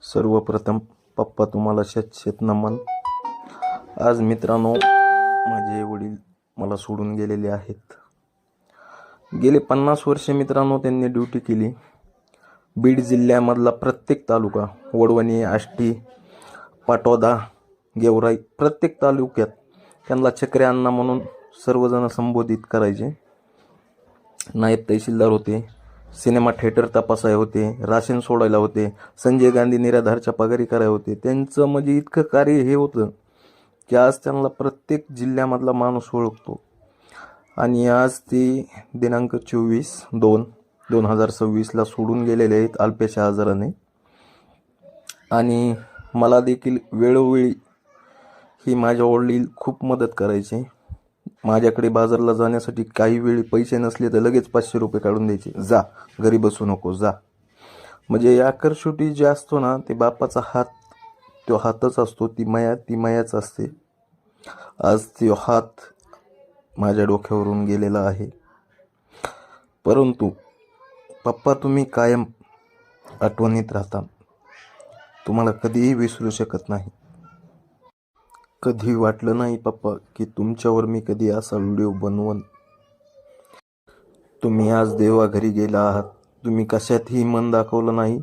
सर्वप्रथम पप्पा तुम्हाला शेत नमन. आज मित्रांनो, माझे वडील मला सोडून गेलेले आहेत. गेले 50 वर्षे मित्रांनो त्यांनी ड्युटी केली. बीड जिल्ह्यामधला प्रत्येक तालुका, वडवणी, आष्टी, पाटोदा, गेवराई, प्रत्येक तालुक्यात त्यांना चक्रे अण्णा म्हणून सर्वजण संबोधित करायचे. नायब तहसीलदार होते, सिनेमा थिएटर तपासाय होते, राशन सोडायला होते, संजय गांधी निराधारच्या पगारी कराय होते. त्यांचं म्हणजे इतकं कार्य हे होतं की आज त्यांना प्रत्येक जिल्ह्यामधला माणूस ओळखतो. आणि आज ते दिनांक 24/2/2026 सोडून गेलेले आहेत अल्पशा आजाराने. आणि मला देखील वेळोवेळी ही माझ्या वडील खूप मदत करायचे. माझ्याकडे बाजारला जाण्यासाठी काही वेळी पैसे नसले तर लगेच 500 रुपये काढून द्यायचे. जा, घरी बसू नको, जा. म्हणजे या शेवटी जे असतो ना, ते बापाचा हात, तो हातच असतो. ती मायाच असते. आज तो हात माझ्या डोक्यावरून गेलेला आहे. परंतु पप्पा, तुम्ही कायम आठवणीत राहता. तुम्हाला कधीही विसरू शकत नाही. कधी वाटलं नाही पप्पा की तुमच्यावर मी कधी असा व्हिडिओ बनवून. तुम्ही आज देवाघरी गेला आहात. तुम्ही कशातही मन दाखवलं नाही.